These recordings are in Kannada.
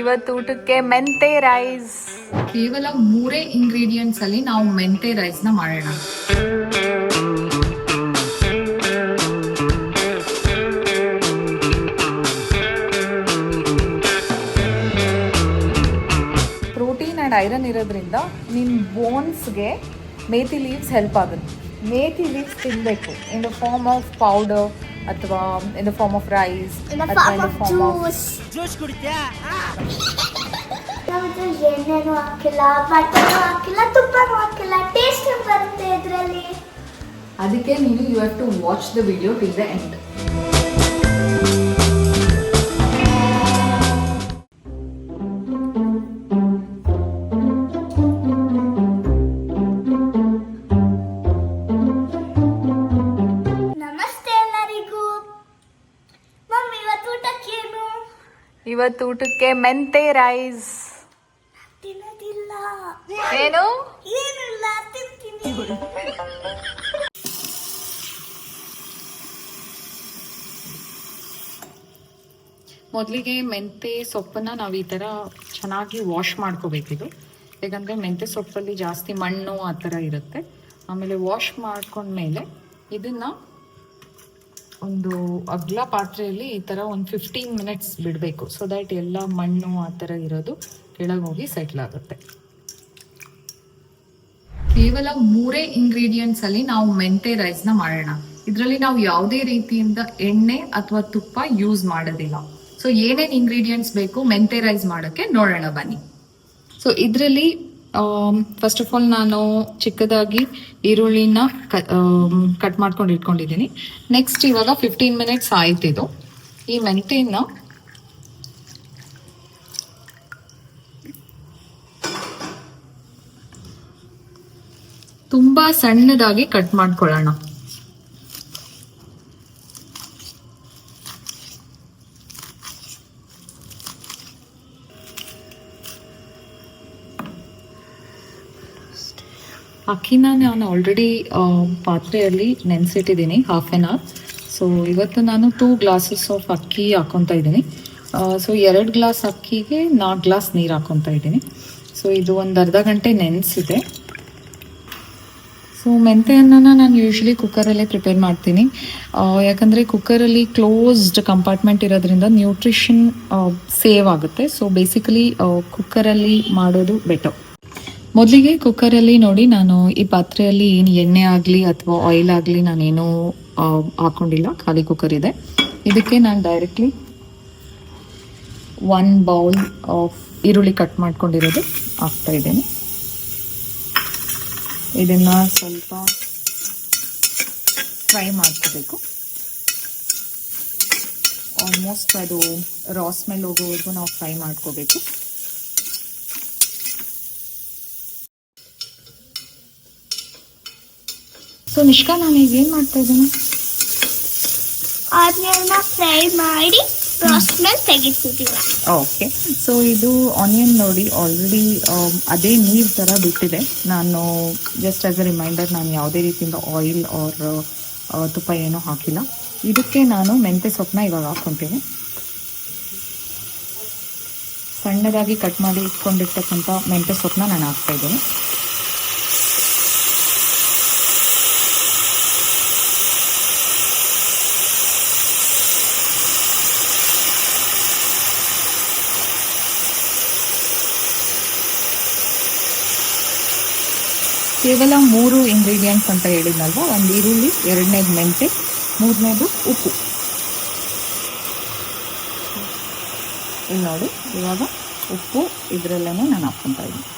ಇವತ್ತು ಊಟಕ್ಕೆ ಮೆಂತೆ ರೈಸ್. ಕೇವಲ 3 ಇಂಗ್ರೀಡಿಯೆಂಟ್ಸ್ ಅಲ್ಲಿ ನಾವು ಮೆಂತೆ ರೈಸ್ ನ ಮಾಡೋಣ. ಪ್ರೋಟೀನ್ ಆ್ಯಂಡ್ ಐರನ್ ಇರೋದ್ರಿಂದ ನಿಮ್ಮ ಬೋನ್ಸ್ಗೆ ಮೇಥಿ ಲೀವ್ಸ್ ಹೆಲ್ಪ್ ಆಗುತ್ತೆ. ಮೇಥಿ ಲೀವ್ಸ್ ತಿನ್ನಬೇಕು in the form of powder ಅಥವಾ in the form of rice ಅಥವಾ in the form of juice ಕುಡಿತ್ಯಾ? ಎಣ್ಣೆನೂ ಹಾಕಿಲ್ಲ, ಬಟರ್ ಹಾಕಿಲ್ಲ, ತುಪ್ಪನೂ ಹಾಕಿಲ್ಲ, ಟೇಸ್ಟ್ ಬರುತ್ತೆ ಇದರಲ್ಲಿ. ಅದಕ್ಕೆ ನೀವು you have to watch the video till the end. ಇವತ್ತು ಊಟಕ್ಕೆ ಮೆಂತೆ ರೈಸ್. ತಿನ್ನೋದಿಲ್ಲ, ಏನು ಏನಿಲ್ಲ, ತಿಂತೀನಿ. ಮೊದಲಿಗೆ ಮೆಂತೆ ಸೊಪ್ಪನ್ನ ನಾವು ಈ ಥರ ಚೆನ್ನಾಗಿ ವಾಶ್ ಮಾಡ್ಕೋಬೇಕಿದು. ಯಾಕಂದರೆ ಮೆಂತೆ ಸೊಪ್ಪಲ್ಲಿ ಜಾಸ್ತಿ ಮಣ್ಣು ಆ ಥರ ಇರುತ್ತೆ. ಆಮೇಲೆ ವಾಶ್ ಮಾಡ್ಕೊಂಡ್ಮೇಲೆ ಇದನ್ನು ಒಂದು ಅಗ್ಲ ಪಾತ್ರೆಯಲ್ಲಿ ಈ ಥರ ಒಂದು 15 ಮಿನಿಟ್ಸ್ ಬಿಡಬೇಕು. ಸೊ ದ್ಯಾಟ್ ಎಲ್ಲ ಮಣ್ಣು ಆ ಥರ ಇರೋದು ಕೆಳಗೆ ಹೋಗಿ ಸೆಟ್ಲ್ ಆಗುತ್ತೆ. ಕೇವಲ 3 ಇಂಗ್ರೀಡಿಯೆಂಟ್ಸ್ ಅಲ್ಲಿ ನಾವು ಮೆಂತೆ ರೈಸ್ ನ ಮಾಡೋಣ. ಇದರಲ್ಲಿ ನಾವು ಯಾವುದೇ ರೀತಿಯಿಂದ ಎಣ್ಣೆ ಅಥವಾ ತುಪ್ಪ ಯೂಸ್ ಮಾಡೋದಿಲ್ಲ. ಸೊ ಏನೇನು ಇಂಗ್ರೀಡಿಯೆಂಟ್ಸ್ ಬೇಕು ಮೆಂತೆ ರೈಸ್ ಮಾಡೋಕ್ಕೆ ನೋಡೋಣ ಬನ್ನಿ. ಸೊ ಇದರಲ್ಲಿ ಫಸ್ಟ್ ಆಫ್ ಆಲ್ ನಾನು ಚಿಕ್ಕದಾಗಿ ಈರುಳ್ಳಿನ ಕಟ್ ಮಾಡ್ಕೊಂಡು ಇಟ್ಕೊಂಡಿದ್ದೀನಿ. ನೆಕ್ಸ್ಟ್ ಇವಾಗ 15 ಮಿನಿಟ್ಸ್ ಆಯ್ತಿದು. ಈ ಮೆಂತೆನ ತುಂಬಾ ಸಣ್ಣದಾಗಿ ಕಟ್ ಮಾಡ್ಕೊಳ್ಳೋಣ. ಅಕ್ಕಿನ ನಾನು ಆಲ್ರೆಡಿ ಪಾತ್ರೆಯಲ್ಲಿ ನೆನೆಸಿಟ್ಟಿದ್ದೀನಿ ಹಾಫ್ ಆನ್ ಅವರ್. ಸೊ ಇವತ್ತು ನಾನು 2 ಗ್ಲಾಸಸ್ ಆಫ್ ಅಕ್ಕಿ ಹಾಕೊತಾ ಇದ್ದೀನಿ. ಸೊ 2 ಗ್ಲಾಸ್ ಅಕ್ಕಿಗೆ 4 ಗ್ಲಾಸ್ ನೀರು ಹಾಕೊತಾ ಇದ್ದೀನಿ. ಸೊ ಇದು ಒಂದು ಅರ್ಧ ಗಂಟೆ ನೆನೆಸಿದೆ. ಸೊ ಮೆಂತೆ ಅನ್ನನ ನಾನು ಯೂಶ್ವಲಿ ಕುಕ್ಕರಲ್ಲೇ ಪ್ರಿಪೇರ್ ಮಾಡ್ತೀನಿ. ಯಾಕಂದರೆ ಕುಕ್ಕರಲ್ಲಿ ಕ್ಲೋಸ್ಡ್ ಕಂಪಾರ್ಟ್ಮೆಂಟ್ ಇರೋದ್ರಿಂದ ನ್ಯೂಟ್ರಿಷನ್ ಸೇವ್ ಆಗುತ್ತೆ. ಸೊ ಬೇಸಿಕಲಿ ಕುಕ್ಕರಲ್ಲಿ ಮಾಡೋದು ಬೆಟರ್. ಮೊದಲಿಗೆ ಕುಕ್ಕರಲ್ಲಿ ನೋಡಿ ನಾನು ಈ ಪಾತ್ರೆಯಲ್ಲಿ ಏನು ಎಣ್ಣೆ ಆಗಲಿ ಅಥವಾ ಆಯಿಲ್ ಆಗಲಿ ನಾನೇನು ಹಾಕೊಂಡಿಲ್ಲ, ಖಾಲಿ ಕುಕ್ಕರ್ ಇದೆ. ಇದಕ್ಕೆ ನಾನು ಡೈರೆಕ್ಟ್ಲಿ 1 ಬೌಲ್ ಆಫ್ ಈರುಳ್ಳಿ ಕಟ್ ಮಾಡ್ಕೊಂಡಿರೋದು ಹಾಕ್ತಾ ಇದ್ದೇನೆ. ಇದನ್ನು ಸ್ವಲ್ಪ ಫ್ರೈ ಮಾಡ್ಕೋಬೇಕು. ಆಲ್ಮೋಸ್ಟ್ ಅದು ರಾ ಸ್ಮೆಲ್ ಹೋಗೋವರೆಗೂ ನಾವು ಫ್ರೈ ಮಾಡ್ಕೋಬೇಕು. ಸೊ ನಿಷ್ಕಾ, ನಾನು ಈಗ ಏನು ಮಾಡ್ತಾ ಇದ್ದೀನಿ, ಆನಿಯನ್ನ ಫ್ರೈ ಮಾಡಿ ಸ್ಮೆಲ್ ತೆಗಿತಿದ್ದೀವಿ. ಓಕೆ. ಸೊ ಇದು ಆನಿಯನ್ ನೋಡಿ ಆಲ್ರೆಡಿ ಅದೇ ನೀರು ಥರ ಬಿಟ್ಟಿದೆ. ನಾನು ಜಸ್ಟ್ ಆಸ್ ಅ ರಿಮೈಂಡರ್, ನಾನು ಯಾವುದೇ ರೀತಿಯಿಂದ ಆಯಿಲ್ ಆರ್ ತುಪ್ಪ ಏನೂ ಹಾಕಿಲ್ಲ. ಇದಕ್ಕೆ ನಾನು ಮೆಂತೆ ಸೊಪ್ಪನ್ನ ಇವಾಗ ಹಾಕ್ಕೊತೀನಿ. ಸಣ್ಣದಾಗಿ ಕಟ್ ಮಾಡಿ ಇಟ್ಕೊಂಡಿರ್ತಕ್ಕಂಥ ಮೆಂತೆ ಸೊಪ್ಪನ್ನ ನಾನು ಹಾಕ್ತಾ ಇದ್ದೀನಿ. ಕೇವಲ 3 ಇಂಗ್ರೀಡಿಯೆಂಟ್ಸ್ ಅಂತ ಹೇಳಿದ್ನಲ್ವ, 1 ಈರುಳ್ಳಿ, 2ನೇದು ಮೆಂತೆ, 3ನೇದು ಉಪ್ಪು. ಇಲ್ಲಿ ನೋಡಿ, ಇವಾಗ ಉಪ್ಪು ಇದರಲ್ಲೇ ನಾನು ಹಾಕ್ಕೊತಾ ಇದ್ದೀನಿ.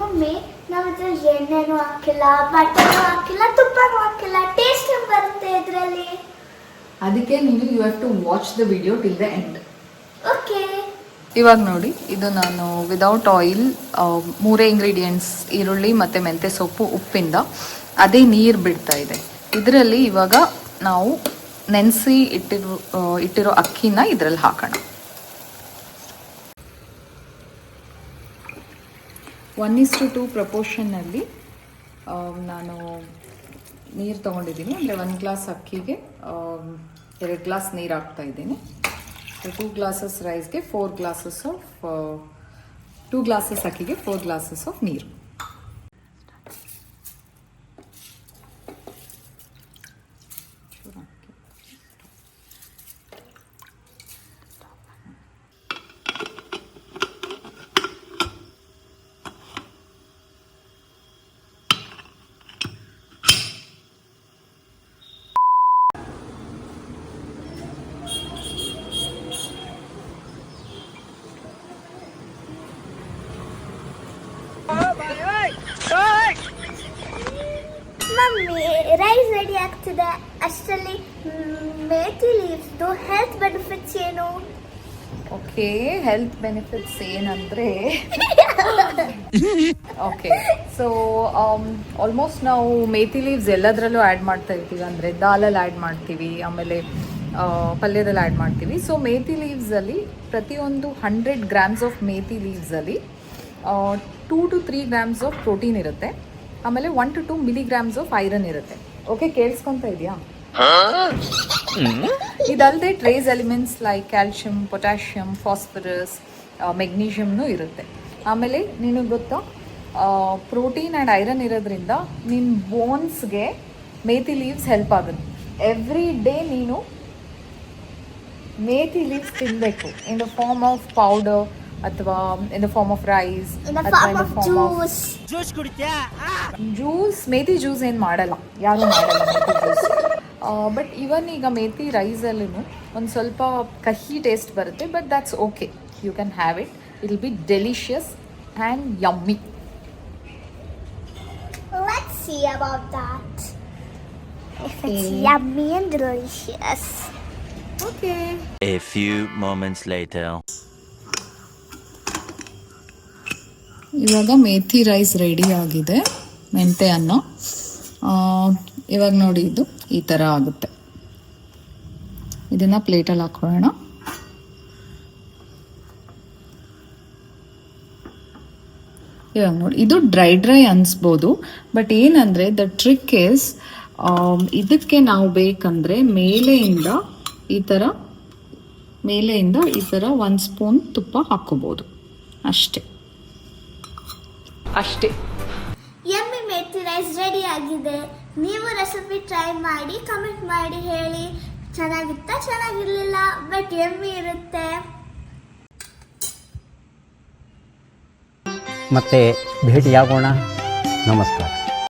ಮಮ್ಮಿ, ನಾವು ಎಣ್ಣೆನೂ ಹಾಕಿಲ್ಲ, ಬಟರ್ ಹಾಕಿಲ್ಲ, ತುಪ್ಪನೂ ಹಾಕಿಲ್ಲ, ಟೇಸ್ಟ್ ಬರುತ್ತೆ ಇದರಲ್ಲಿ. ಅದಕ್ಕೆ ನೀವು you have to watch the video till the end. Okay. ಇವಾಗ ನೋಡಿ, ಇದು ನಾನು ವಿದೌಟ್ ಆಯಿಲ್ 3 ಇಂಗ್ರೀಡಿಯೆಂಟ್ಸ್ ಈರುಳ್ಳಿ ಮತ್ತು ಮೆಂತೆ ಸೊಪ್ಪು, ಉಪ್ಪಿಂದ ಅದೇ ನೀರು ಬಿಡ್ತಾ ಇದೆ. ಇದರಲ್ಲಿ ಇವಾಗ ನಾವು ನೆನೆಸಿ ಇಟ್ಟಿರೋ ಅಕ್ಕಿನ ಇದರಲ್ಲಿ ಹಾಕೋಣ. 1:2 ಪ್ರಪೋರ್ಷನ್ನಲ್ಲಿ ನಾನು ನೀರು ತೊಗೊಂಡಿದ್ದೀನಿ. ಅಂದರೆ 1 ಗ್ಲಾಸ್ ಅಕ್ಕಿಗೆ 2 ಗ್ಲಾಸ್ ನೀರು ಹಾಕ್ತಾ ಇದ್ದೀನಿ. 2 ಗ್ಲಾಸಸ್ ರೈಸ್ಗೆ 4 ಗ್ಲಾಸಸ್ ಆಫ್ 2 ಗ್ಲಾಸಸ್ ಅಕ್ಕಿಗೆ 4 ಗ್ಲಾಸಸ್ ಆಫ್ ನೀರು. ಮಮ್ಮಿ ರೈಸ್ ರೆಡಿ ಆಗ್ತಿದೆ. ಅಷ್ಟರಲ್ಲಿ ಮೇಥಿ ಲೀವ್ಸ್ದು ಹೆಲ್ತ್ ಬೆನಿಫಿಟ್ಸ್ ಏನು? ಓಕೆ, ಹೆಲ್ತ್ ಬೆನಿಫಿಟ್ಸ್ ಏನಂದರೆ ಓಕೆ, ಸೊ ಆಲ್ಮೋಸ್ಟ್ ನಾವು ಮೇಥಿ ಲೀವ್ಸ್ ಎಲ್ಲದರಲ್ಲೂ ಆ್ಯಡ್ ಮಾಡ್ತಾ ಇರ್ತೀವಿ. ಅಂದರೆ ದಾಲಲ್ಲಿ ಆ್ಯಡ್ ಮಾಡ್ತೀವಿ, ಆಮೇಲೆ ಪಲ್ಯದಲ್ಲಿ ಆ್ಯಡ್ ಮಾಡ್ತೀವಿ. ಸೊ ಮೇಥಿ ಲೀವ್ಸಲ್ಲಿ ಪ್ರತಿಯೊಂದು 100 ಗ್ರಾಮ್ಸ್ ಆಫ್ ಮೇಥಿ ಲೀವ್ಸಲ್ಲಿ 2 to 3 ಗ್ರಾಮ್ಸ್ ಆಫ್ ಪ್ರೋಟೀನ್ ಇರುತ್ತೆ. ಆಮೇಲೆ 1 to 2 ಮಿಲಿಗ್ರಾಮ್ಸ್ ಆಫ್ ಐರನ್ ಇರುತ್ತೆ. ಓಕೆ, ಕೇಳಿಸ್ಕೊಂತ ಇದೆಯಾ? ಇದಲ್ಲದೆ trace elements like calcium, potassium, phosphorus, ಮೆಗ್ನೀಷಿಯಮ್ನೂ ಇರುತ್ತೆ. ಆಮೇಲೆ ನಿನಗೆ ಗೊತ್ತಾ, ಪ್ರೋಟೀನ್ ಆ್ಯಂಡ್ ಐರನ್ ಇರೋದ್ರಿಂದ ನಿನ್ನ ಬೋನ್ಸ್ಗೆ ಮೇಥಿ ಲೀವ್ಸ್ ಹೆಲ್ಪ್ ಆಗುತ್ತೆ. ಎವ್ರಿ ಡೇ ನೀನು ಮೇಥಿ ಲೀವ್ಸ್ ತಿನ್ನಬೇಕು, in the form of powder ಅಥವಾ in the form of rice ಅಥವಾ in the form of juice. ಮೇಥಿ ಜ್ಯೂಸ್ ಏನು ಮಾಡಲ್ಲ, ಯಾರೂ ಮಾಡಲ್ಲ ಮೇಥಿ ಜ್ಯೂಸ್. ಬಟ್ ಇವನ್ ಈಗ ಮೇಥಿ ರೈಸಲ್ಲೂ ಒಂದು ಸ್ವಲ್ಪ ಕಹಿ ಟೇಸ್ಟ್ ಬರುತ್ತೆ. But that's okay, you can have it. It will be delicious and yummy. Let's see about that. If it's yummy and delicious. Okay. A few moments later. ಇವಾಗ ಮೇಥಿ ರೈಸ್ ರೆಡಿ ಆಗಿದೆ, ಮೆಂತೆ ಅನ್ನ. ಇವಾಗ ನೋಡಿ, ಇದು ಈ ಥರ ಆಗುತ್ತೆ. ಇದನ್ನು ಪ್ಲೇಟಲ್ಲಿ ಹಾಕೊಳ್ಳೋಣ. ಇವಾಗ ನೋಡಿ, ಇದು ಡ್ರೈ ಅನಿಸ್ಬೋದು. ಬಟ್ ಏನಂದರೆ ದ ಟ್ರಿಕ್ ಇಸ್, ಇದಕ್ಕೆ ನಾವು ಬೇಕಂದರೆ ಮೇಲೆಯಿಂದ ಈ ಥರ 1 ಸ್ಪೂನ್ ತುಪ್ಪ ಹಾಕ್ಕೋಬೋದು ಅಷ್ಟೇ. ಯಮ್ಮಿ ಮೇಥಿ ರೈಸ್ ರೆಡಿ ಆಗಿದೆ. ನೀವು ರೆಸಿಪಿ ಟ್ರೈ ಮಾಡಿ ಕಮೆಂಟ್ ಮಾಡಿ ಹೇಳಿ, ಚೆನ್ನಾಗಿತ್ತಾ ಚೆನ್ನಾಗಿರ್ಲಿಲ್ಲ, ಬಟ್ ಯಮ್ಮಿ ಇರುತ್ತೆ. ಮತ್ತೆ ಭೇಟಿಯಾಗೋಣ. ನಮಸ್ಕಾರ.